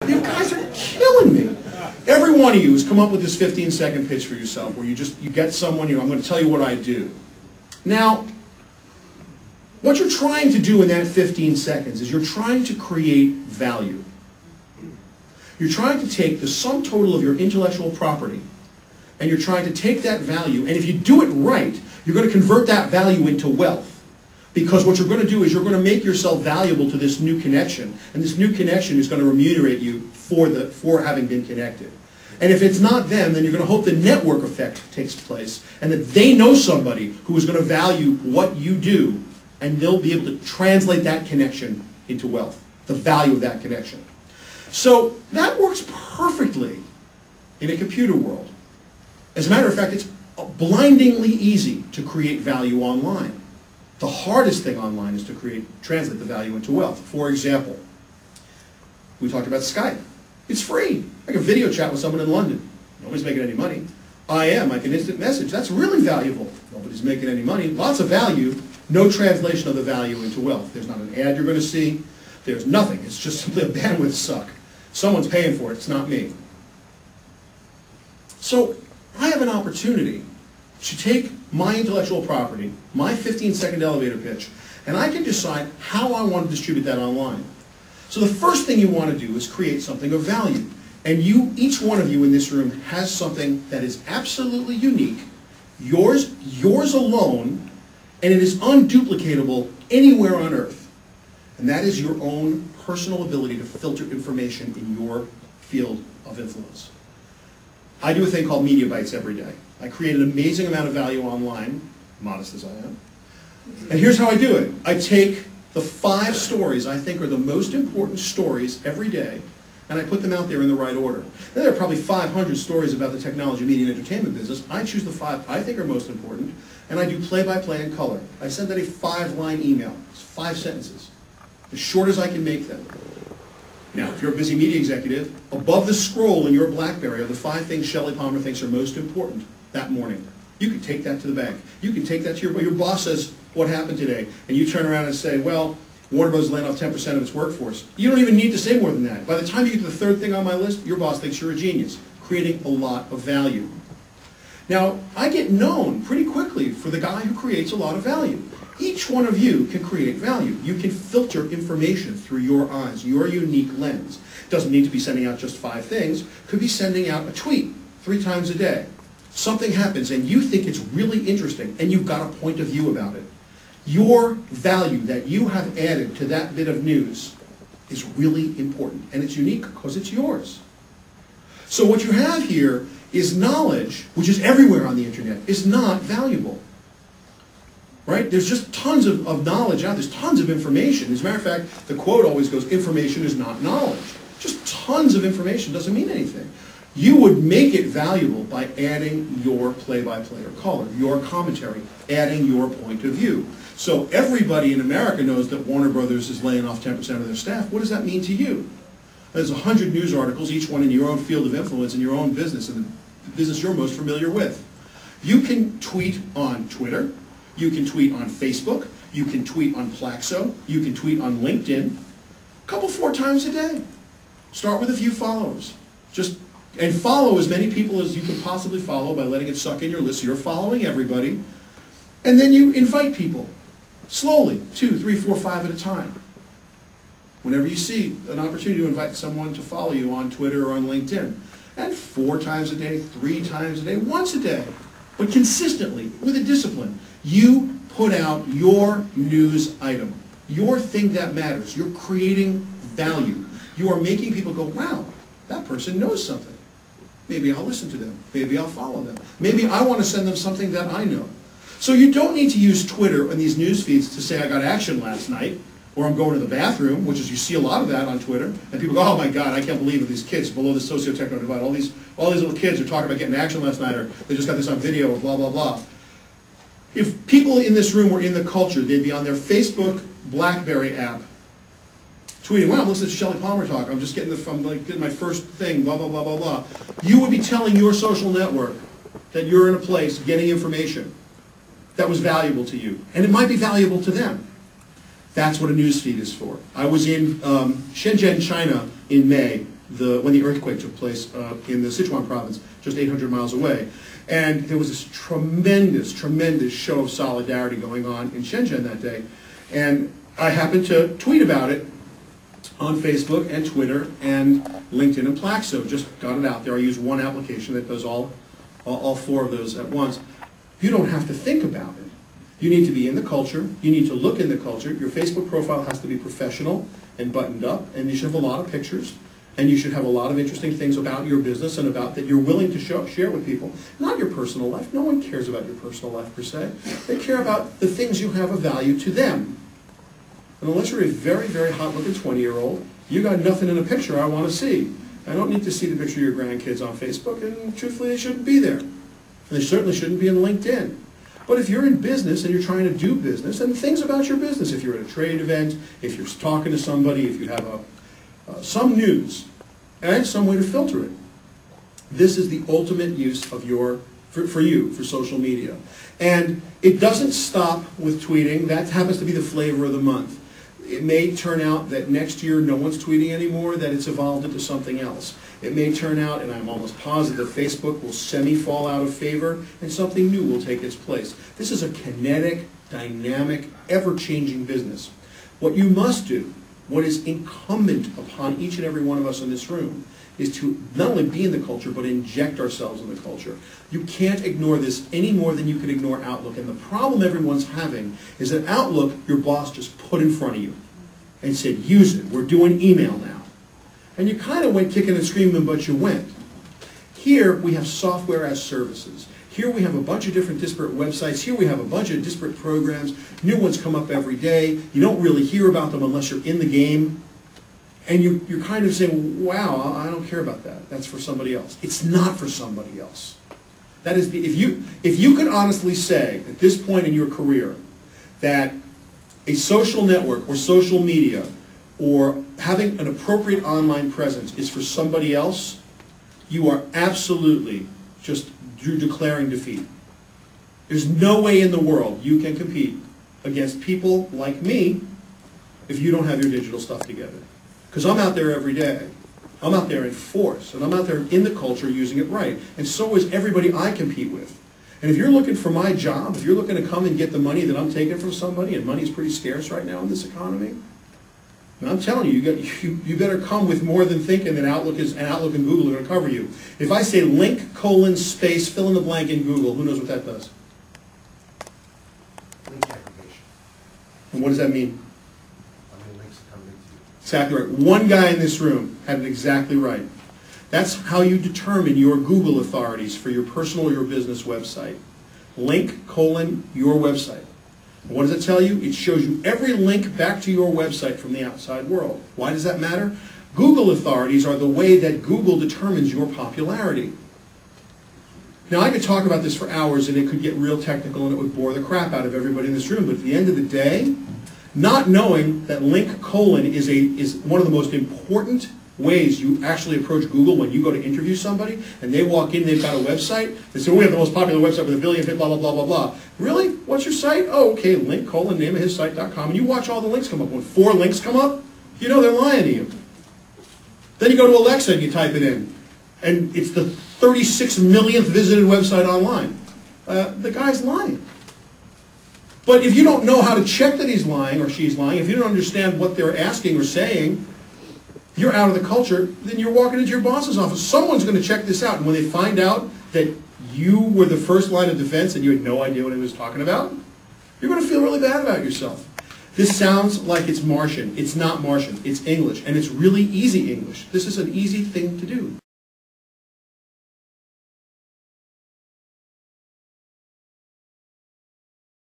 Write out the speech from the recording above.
You guys are killing me. Every one of you has come up with this 15-second pitch for yourself where you get someone, I'm going to tell you what I do. Now, what you're trying to do in that 15 seconds is you're trying to create value. You're trying to take the sum total of your intellectual property and you're trying to take that value, and if you do it right, you're going to convert that value into wealth. Because what you're going to do is you're going to make yourself valuable to this new connection, and this new connection is going to remunerate you for having been connected. And if it's not them, then you're going to hope the network effect takes place, and that they know somebody who is going to value what you do, and they'll be able to translate that connection into wealth, the value of that connection. So that works perfectly in a computer world. As a matter of fact, it's blindingly easy to create value online. The hardest thing online is to translate the value into wealth. For example, we talked about Skype. It's free. I can video chat with someone in London. Nobody's making any money. I can instant message. That's really valuable. Nobody's making any money. Lots of value. No translation of the value into wealth. There's not an ad you're going to see. There's nothing. It's just simply a bandwidth suck. Someone's paying for it. It's not me. So I have an opportunity to take my intellectual property, my 15-second elevator pitch, and I can decide how I want to distribute that online. So the first thing you want to do is create something of value. And each one of you in this room has something that is absolutely unique, yours alone, and it is unduplicatable anywhere on earth. And that is your own personal ability to filter information in your field of influence. I do a thing called media bites every day. I create an amazing amount of value online, modest as I am. And here's how I do it. I take the 5 stories I think are the most important stories every day, and I put them out there in the right order. Now, there are probably 500 stories about the technology, media, and entertainment business. I choose the 5 I think are most important, and I do play-by-play in color. I send out a 5-line email. It's 5 sentences, as short as I can make them. Now, if you're a busy media executive, above the scroll in your BlackBerry are the 5 things Shelly Palmer thinks are most important that morning. You can take that to the bank. You can take that to your boss says, what happened today? And you turn around and say, well, Warner Bros. Laying off 10% of its workforce. You don't even need to say more than that. By the time you get to the 3rd thing on my list, your boss thinks you're a genius, creating a lot of value. Now, I get known pretty quickly for the guy who creates a lot of value. Each one of you can create value. You can filter information through your eyes, your unique lens. It doesn't need to be sending out just 5 things. It could be sending out a tweet 3 times a day. Something happens and you think it's really interesting and you've got a point of view about it. Your value that you have added to that bit of news is really important, and it's unique because it's yours. So what you have here is knowledge, which is everywhere on the internet, is not valuable. Right? There's just tons of knowledge out there. There's tons of information. As a matter of fact, the quote always goes, information is not knowledge. Just tons of information doesn't mean anything. You would make it valuable by adding your play-by-play or color, your commentary, adding your point of view. So everybody in America knows that Warner Brothers is laying off 10% of their staff. What does that mean to you? There's 100 news articles, each one in your own field of influence in your own business, and the business you're most familiar with. You can tweet on Twitter. You can tweet on Facebook. You can tweet on Plaxo. You can tweet on LinkedIn. A couple, 4 times a day. Start with a few followers. And follow as many people as you can possibly follow by letting it suck in your list. So you're following everybody. And then you invite people. Slowly, 2, 3, 4, 5 at a time. Whenever you see an opportunity to invite someone to follow you on Twitter or on LinkedIn. And 4 times a day, 3 times a day, once a day. But consistently, with a discipline. You put out your news item. Your thing that matters. You're creating value. You are making people go, wow, that person knows something. Maybe I'll listen to them. Maybe I'll follow them. Maybe I want to send them something that I know. So you don't need to use Twitter and these news feeds to say I got action last night, or I'm going to the bathroom, which is you see a lot of that on Twitter, and people go, oh my God, I can't believe it, these kids below the socio-techno divide, all these little kids are talking about getting action last night, or they just got this on video, or blah, blah, blah. If people in this room were in the culture, they'd be on their Facebook BlackBerry app, tweeting, wow, listen to Shelly Palmer talk, I'm just getting getting my first thing, blah, blah, blah, blah, blah. You would be telling your social network that you're in a place getting information that was valuable to you. And it might be valuable to them. That's what a news feed is for. I was in Shenzhen, China in May when the earthquake took place in the Sichuan province, just 800 miles away. And there was this tremendous, tremendous show of solidarity going on in Shenzhen that day. And I happened to tweet about it on Facebook and Twitter and LinkedIn and Plaxo. Just got it out there. I use one application that does all four of those at once. You don't have to think about it. You need to be in the culture. You need to look in the culture. Your Facebook profile has to be professional and buttoned up, and you should have a lot of pictures, and you should have a lot of interesting things about your business and about that you're willing to share with people. Not your personal life. No one cares about your personal life per se. They care about the things you have of value to them. And unless you're a very, very hot-looking 20-year-old, you got nothing in a picture I want to see. I don't need to see the picture of your grandkids on Facebook, and truthfully, they shouldn't be there. And they certainly shouldn't be in LinkedIn. But if you're in business and you're trying to do business, and things about your business, if you're at a trade event, if you're talking to somebody, if you have some news, and some way to filter it, this is the ultimate use of for social media. And it doesn't stop with tweeting. That happens to be the flavor of the month. It may turn out that next year no one's tweeting anymore, that it's evolved into something else. It may turn out, and I'm almost positive, Facebook will semi-fall out of favor and something new will take its place. This is a kinetic, dynamic, ever-changing business. What you must do, what is incumbent upon each and every one of us in this room, is to not only be in the culture, but inject ourselves in the culture. You can't ignore this any more than you can ignore Outlook. And the problem everyone's having is that Outlook, your boss just put in front of you and said, use it. We're doing email now. And you kind of went kicking and screaming, but you went. Here we have software as services. Here we have a bunch of different disparate websites. Here we have a bunch of disparate programs. New ones come up every day. You don't really hear about them unless you're in the game. And you're kind of saying, wow, I don't care about that. That's for somebody else. It's not for somebody else. That is, if you could honestly say at this point in your career that a social network or social media or having an appropriate online presence is for somebody else, you are absolutely just declaring defeat. There's no way in the world you can compete against people like me if you don't have your digital stuff together. Because I'm out there every day. I'm out there in force, and I'm out there in the culture using it right. And so is everybody I compete with. And if you're looking for my job, if you're looking to come and get the money that I'm taking from somebody, and money's pretty scarce right now in this economy, and I'm telling you, you better come with more than thinking that Outlook and Google are going to cover you. If I say link, colon, space, fill in the blank in Google, who knows what that does? Link aggregation. And what does that mean? Links come into you. Exactly right. One guy in this room had it exactly right. That's how you determine your Google authorities for your personal or your business website. Link, colon, your website. What does it tell you? It shows you every link back to your website from the outside world. Why does that matter? Google authorities are the way that Google determines your popularity. Now, I could talk about this for hours, and it could get real technical, and it would bore the crap out of everybody in this room. But at the end of the day, not knowing that link colon is one of the most important ways you actually approach Google when you go to interview somebody, and they walk in, they've got a website, they say, we have the most popular website with 1 billion hit, blah, blah, blah, blah, blah. Really? What's your site? Oh, okay, link colon, name of his site.com, and you watch all the links come up. When 4 links come up, you know they're lying to you. Then you go to Alexa and you type it in, and it's the 36 millionth visited website online. The guy's lying. But if you don't know how to check that he's lying or she's lying, if you don't understand what they're asking or saying, you're out of the culture, then you're walking into your boss's office. Someone's going to check this out, and when they find out that you were the first line of defense and you had no idea what he was talking about, you're going to feel really bad about yourself. This sounds like it's Martian. It's not Martian. It's English, and it's really easy English. This is an easy thing to do.